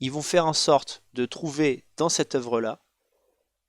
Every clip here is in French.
ils vont faire en sorte de trouver dans cette œuvre-là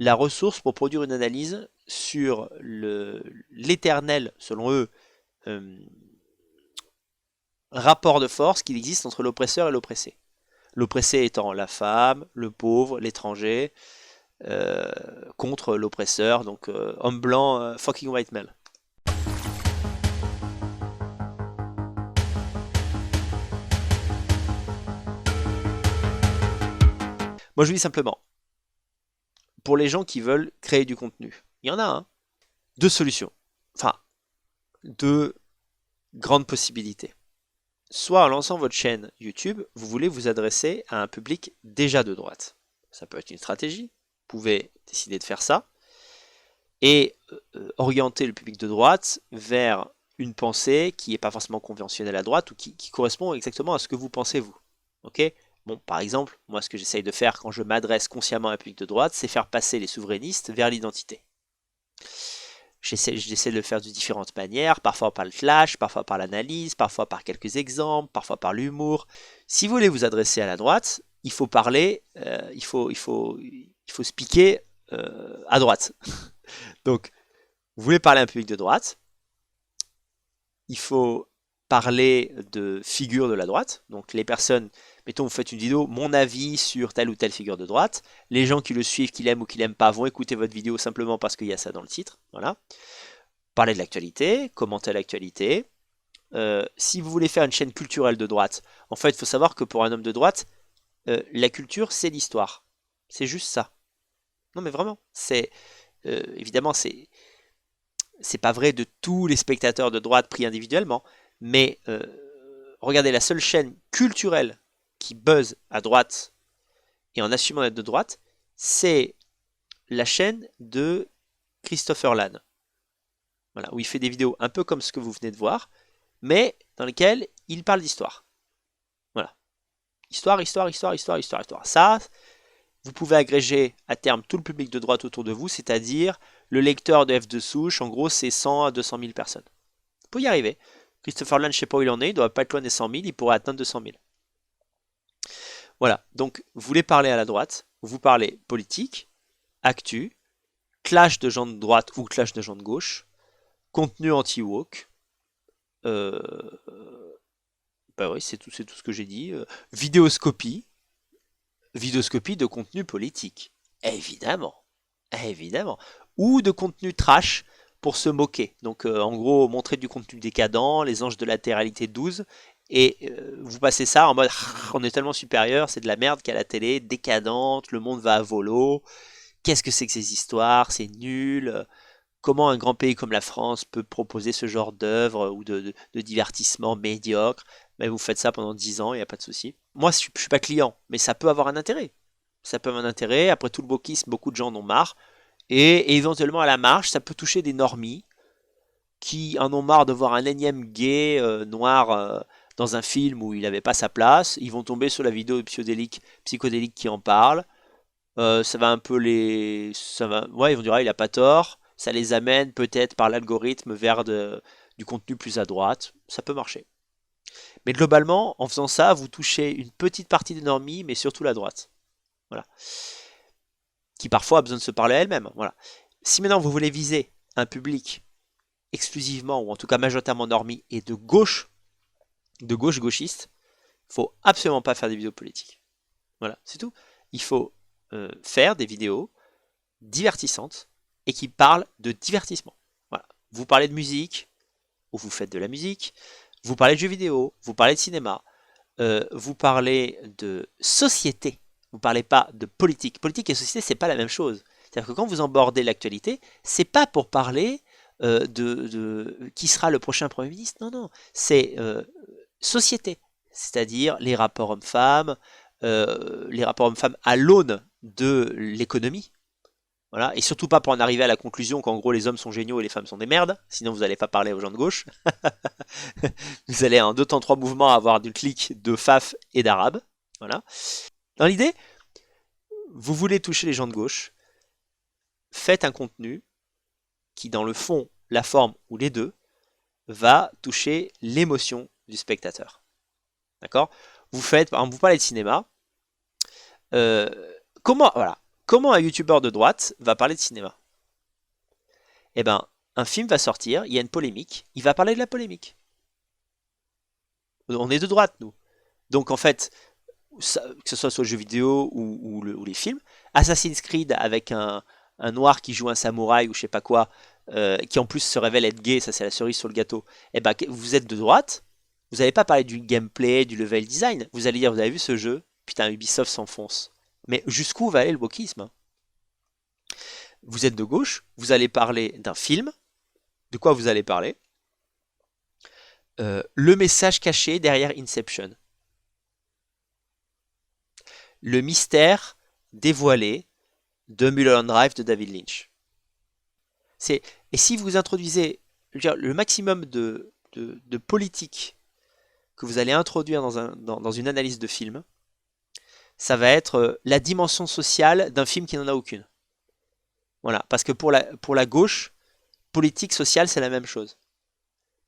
la ressource pour produire une analyse sur l'éternel, selon eux, euh, rapport de force qu'il existe entre l'oppresseur et l'oppressé. L'oppressé étant la femme, le pauvre, l'étranger, euh, contre l'oppresseur, donc homme blanc, fucking white male. Moi je vous dis simplement, pour les gens qui veulent créer du contenu, il y en a deux solutions, enfin deux grandes possibilités. Soit en lançant votre chaîne YouTube, vous voulez vous adresser à un public déjà de droite. Ça peut être une stratégie, vous pouvez décider de faire ça, et orienter le public de droite vers une pensée qui n'est pas forcément conventionnelle à droite ou qui correspond exactement à ce que vous pensez vous. Ok? Bon, par exemple, moi ce que j'essaye de faire quand je m'adresse consciemment à un public de droite, c'est faire passer les souverainistes vers l'identité. J'essaie de le faire de différentes manières, parfois par le flash, parfois par l'analyse, parfois par quelques exemples, parfois par l'humour. Si vous voulez vous adresser à la droite, il faut parler, il faut se piquer à droite. Donc, vous voulez parler à un public de droite, il faut parler de figures de la droite. Donc, les personnes, mettons, vous faites une vidéo, mon avis sur telle ou telle figure de droite. Les gens qui le suivent, qui l'aiment ou qui l'aiment pas, vont écouter votre vidéo simplement parce qu'il y a ça dans le titre. Voilà. Parler de l'actualité, commenter l'actualité. Si vous voulez faire une chaîne culturelle de droite, en fait, il faut savoir que pour un homme de droite, la culture, c'est l'histoire. C'est juste ça. Non, mais vraiment, c'est évidemment, c'est pas vrai de tous les spectateurs de droite pris individuellement, mais regardez, la seule chaîne culturelle qui buzz à droite et en assumant d'être de droite, c'est la chaîne de Christopher Lann. Voilà, où il fait des vidéos un peu comme ce que vous venez de voir, mais dans lesquelles il parle d'histoire. Voilà. Histoire, histoire, histoire, histoire, histoire, histoire. Ça, vous pouvez agréger à terme tout le public de droite autour de vous, c'est-à-dire le lecteur de F de souche, en gros, c'est 100 à 200 000 personnes. Vous pouvez y arriver. Christopher Lann, je ne sais pas où il en est, il ne doit pas être loin des 100 000, il pourrait atteindre 200 000. Voilà, donc vous voulez parler à la droite, vous parlez politique, actu, clash de gens de droite ou clash de gens de gauche, contenu anti-woke, euh, bah oui, c'est tout ce que j'ai dit, vidéoscopie, vidéoscopie de contenu politique, évidemment, évidemment, ou de contenu trash pour se moquer. Donc en gros, montrer du contenu décadent, les anges de la Terre-réalité 12, et vous passez ça en mode on est tellement supérieur, c'est de la merde qu'à la télé, décadente, le monde va à volo, qu'est-ce que c'est que ces histoires, c'est nul, comment un grand pays comme la France peut proposer ce genre d'œuvre ou de divertissement médiocre. Mais vous faites ça pendant 10 ans, il n'y a pas de souci. Moi, je ne suis pas client, mais ça peut avoir un intérêt. Ça peut avoir un intérêt. Après tout le wokisme, beaucoup de gens en ont marre. Et éventuellement, à la marge, ça peut toucher des normies qui en ont marre de voir un énième gay noir dans un film où il n'avait pas sa place. Ils vont tomber sur la vidéo de psychodélique qui en parle. Ça va un peu les... Ça va... Ouais, ils vont dire, ah, il a pas tort. Ça les amène peut-être par l'algorithme vers du contenu plus à droite. Ça peut marcher. Mais globalement, en faisant ça, vous touchez une petite partie des normies, mais surtout la droite. Voilà. Qui parfois a besoin de se parler à elle-même. Voilà. Si maintenant vous voulez viser un public exclusivement, ou en tout cas majoritairement normie, et de gauchiste, il faut absolument pas faire des vidéos politiques. Voilà, c'est tout. Il faut faire des vidéos divertissantes et qui parlent de divertissement. Voilà. Vous parlez de musique, ou vous faites de la musique, vous parlez de jeux vidéo, vous parlez de cinéma, vous parlez de société, vous parlez pas de politique. Politique et société, c'est pas la même chose. C'est-à-dire que quand vous abordez l'actualité, c'est pas pour parler de qui sera le prochain Premier ministre, non, non, c'est société, c'est-à-dire les rapports hommes-femmes à l'aune de l'économie. Voilà, et surtout pas pour en arriver à la conclusion qu'en gros les hommes sont géniaux et les femmes sont des merdes, sinon vous n'allez pas parler aux gens de gauche. Vous allez en deux temps trois mouvements avoir du clic de faf et d'arabe. Voilà. Dans l'idée, vous voulez toucher les gens de gauche, faites un contenu qui dans le fond, la forme ou les deux, va toucher l'émotion du spectateur. D'accord? Vous faites, par exemple, vous parlez de cinéma, Euh, voilà, comment un youtubeur de droite va parler de cinéma? Eh ben, un film va sortir, il y a une polémique, il va parler de la polémique. On est de droite, nous. Donc en fait, que ce soit sur le jeu vidéo ou les films, Assassin's Creed avec un noir qui joue un samouraï ou je sais pas quoi, qui en plus se révèle être gay, ça c'est la cerise sur le gâteau, et ben vous êtes de droite, vous n'allez pas parler du gameplay, du level design, vous allez dire vous avez vu ce jeu, putain Ubisoft s'enfonce. Mais jusqu'où va aller le wokisme, hein? Vous êtes de gauche, vous allez parler d'un film, de quoi vous allez parler? Le message caché derrière Inception. Le mystère dévoilé de Mulholland Drive de David Lynch. Et si vous introduisez le maximum de politique que vous allez introduire dans une analyse de film, ça va être la dimension sociale d'un film qui n'en a aucune. Voilà, parce que pour la gauche, politique, sociale, c'est la même chose.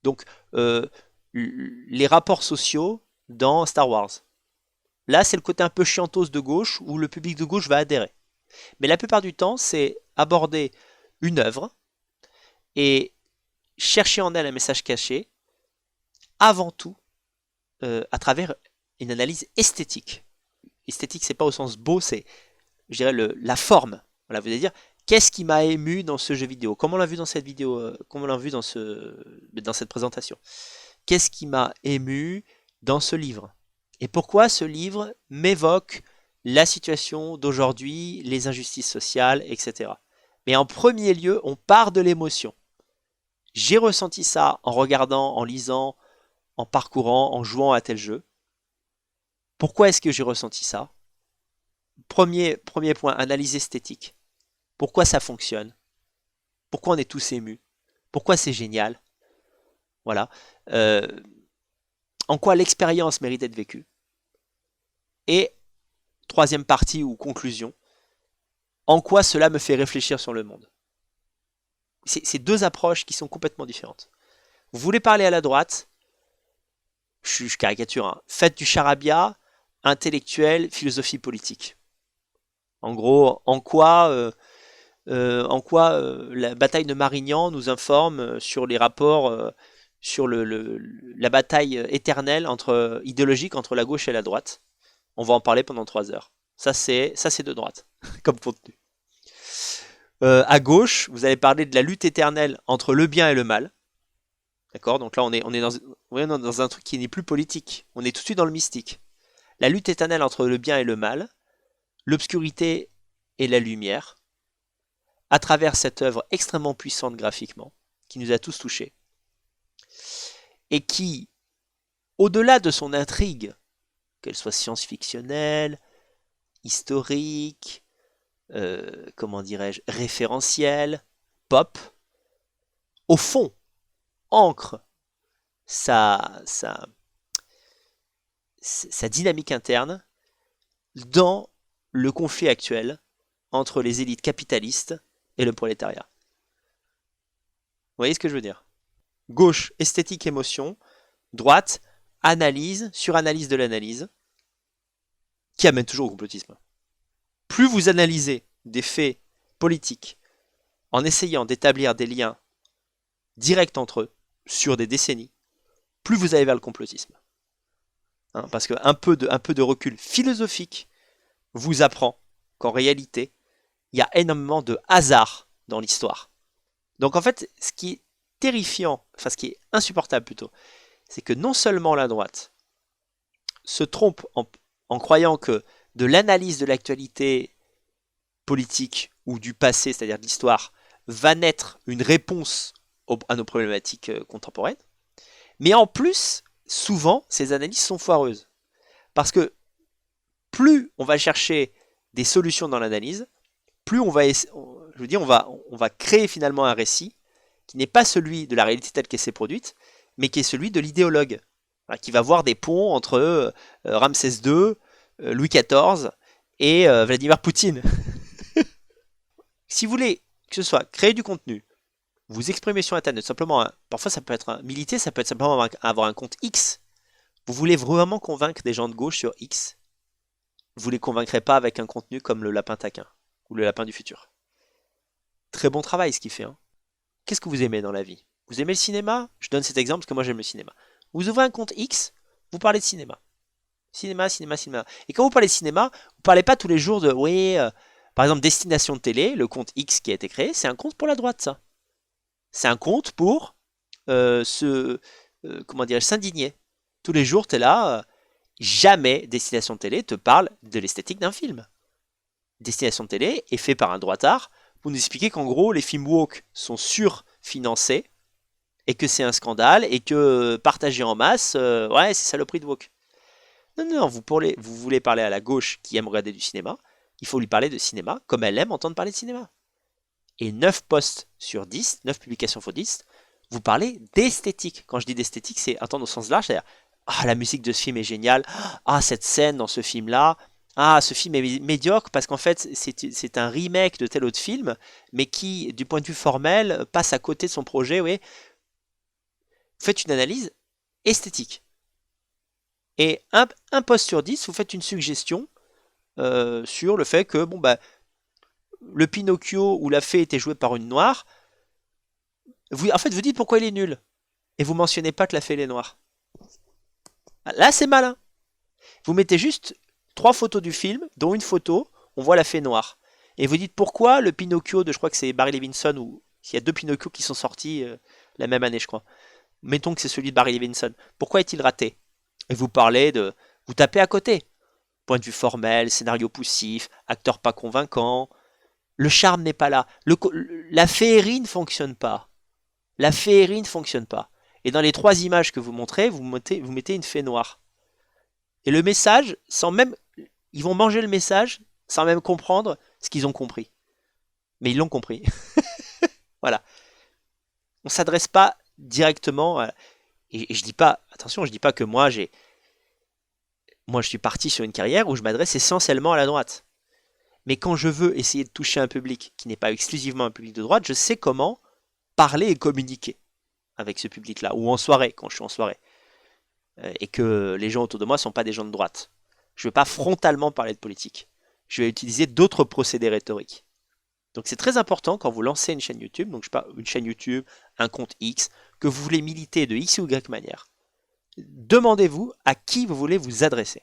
Donc, les rapports sociaux dans Star Wars. Là, c'est le côté un peu chiantos de gauche où le public de gauche va adhérer. Mais la plupart du temps, c'est aborder une œuvre et chercher en elle un message caché, avant tout, à travers une analyse esthétique. Esthétique, c'est pas au sens beau, c'est, je dirais, la forme. Voilà, vous allez dire, qu'est-ce qui m'a ému dans ce jeu vidéo? Comment on l'a vu dans cette vidéo? Comment on l'a vu dans cette présentation? Qu'est-ce qui m'a ému dans ce livre? Et pourquoi ce livre m'évoque la situation d'aujourd'hui, les injustices sociales, etc. Mais en premier lieu, on part de l'émotion. J'ai ressenti ça en regardant, en lisant, en parcourant, en jouant à tel jeu. Pourquoi est-ce que j'ai ressenti ça? Premier point, analyse esthétique. Pourquoi ça fonctionne? Pourquoi on est tous émus? Pourquoi c'est génial? Voilà. Euh, en quoi l'expérience mérite d'être vécue? Et troisième partie ou conclusion, en quoi cela me fait réfléchir sur le monde? C'est deux approches qui sont complètement différentes. Vous voulez parler à la droite, je caricature, hein, faites du charabia, intellectuel, philosophie politique. En gros, en quoi la bataille de Marignan nous informe sur les rapports, sur la bataille éternelle idéologique entre la gauche et la droite. On va en parler pendant 3 heures. Ça c'est de droite comme contenu. À gauche, vous allez parler de la lutte éternelle entre le bien et le mal. D'accord? Donc là, on est dans un truc qui n'est plus politique. On est tout de suite dans le mystique. La lutte éternelle entre le bien et le mal, l'obscurité et la lumière, à travers cette œuvre extrêmement puissante graphiquement, qui nous a tous touchés, et qui, au-delà de son intrigue, qu'elle soit science-fictionnelle, historique, comment dirais-je, référentielle, pop, au fond, ancre sa dynamique interne dans le conflit actuel entre les élites capitalistes et le prolétariat. Vous voyez ce que je veux dire? Gauche, esthétique, émotion. Droite, analyse, suranalyse de l'analyse, qui amène toujours au complotisme. Plus vous analysez des faits politiques en essayant d'établir des liens directs entre eux sur des décennies, plus vous allez vers le complotisme. Hein, parce qu'un peu de recul philosophique vous apprend qu'en réalité, il y a énormément de hasard dans l'histoire. Donc en fait, ce qui est terrifiant, enfin ce qui est insupportable plutôt, c'est que non seulement la droite se trompe en croyant que de l'analyse de l'actualité politique ou du passé, c'est-à-dire de l'histoire, va naître une réponse à nos problématiques contemporaines, mais en plus, souvent, ces analyses sont foireuses. Parce que plus on va chercher des solutions dans l'analyse, plus on va créer finalement un récit qui n'est pas celui de la réalité telle qu'elle s'est produite, mais qui est celui de l'idéologue, qui va voir des ponts entre Ramsès II, Louis XIV et Vladimir Poutine. Si vous voulez que ce soit créer du contenu, vous exprimer sur Internet, simplement, parfois ça peut être militer, ça peut être simplement avoir un compte X. Vous voulez vraiment convaincre des gens de gauche sur X? vous les convaincrez pas avec un contenu comme le lapin taquin ou le lapin du futur. Très bon travail ce qu'il fait. Hein. Qu'est-ce que vous aimez dans la vie? Vous aimez le cinéma? Je donne cet exemple parce que moi j'aime le cinéma. Vous ouvrez un compte X, vous parlez de cinéma. Cinéma, cinéma, cinéma. Et quand vous parlez de cinéma, vous parlez pas tous les jours de, oui, par exemple, Destination Télé, le compte X qui a été créé, c'est un compte pour la droite, ça. C'est un compte pour comment dirais-je, s'indigner. Tous les jours, tu es là, jamais Destination Télé te parle de l'esthétique d'un film. Destination Télé est fait par un droitard pour nous expliquer qu'en gros, les films woke sont surfinancés et que c'est un scandale et que partager en masse, ouais, c'est saloperie de woke. Non, non, non, vous voulez parler à la gauche qui aime regarder du cinéma, il faut lui parler de cinéma comme elle aime entendre parler de cinéma. Et 9 posts sur 10, 9 publications sur 10, vous parlez d'esthétique. Quand je dis d'esthétique, c'est entendre au sens large, c'est-à-dire ah, la musique de ce film est géniale, ah, cette scène dans ce film-là, ah, ce film est médiocre parce qu'en fait, c'est un remake de tel autre film, mais qui, du point de vue formel, passe à côté de son projet. Oui. Vous faites une analyse esthétique. Et un post sur 10, vous faites une suggestion sur le fait que bon, bah, le Pinocchio où la fée était jouée par une noire, en fait, vous dites pourquoi il est nul. Et vous mentionnez pas que la fée elle est noire. Là, c'est malin. Vous mettez juste 3 photos du film, dont une photo, on voit la fée noire. Et vous dites pourquoi le Pinocchio de, je crois que c'est Barry Levinson, ou il y a 2 Pinocchio qui sont sortis la même année, je crois. Mettons que c'est celui de Barry Levinson. Pourquoi est-il raté? Et vous parlez de... Vous tapez à côté. Point de vue formel, scénario poussif, acteur pas convaincant. Le charme n'est pas là. La féerie ne fonctionne pas. La féerie ne fonctionne pas. Et dans les 3 images que vous montrez, vous mettez une fée noire. Et le message, sans même... Ils vont manger le message sans même comprendre ce qu'ils ont compris. Mais ils l'ont compris. Voilà. On ne s'adresse pas directement... Et je dis pas... Attention, je dis pas que moi, je suis parti sur une carrière où je m'adresse essentiellement à la droite. Mais quand je veux essayer de toucher un public qui n'est pas exclusivement un public de droite, je sais comment parler et communiquer avec ce public-là, ou en soirée, quand je suis en soirée, et que les gens autour de moi ne sont pas des gens de droite. Je ne vais pas frontalement parler de politique. Je vais utiliser d'autres procédés rhétoriques. Donc c'est très important quand vous lancez une chaîne YouTube, donc je parle une chaîne YouTube, un compte X, que vous voulez militer de X ou Y manière. Demandez-vous à qui vous voulez vous adresser.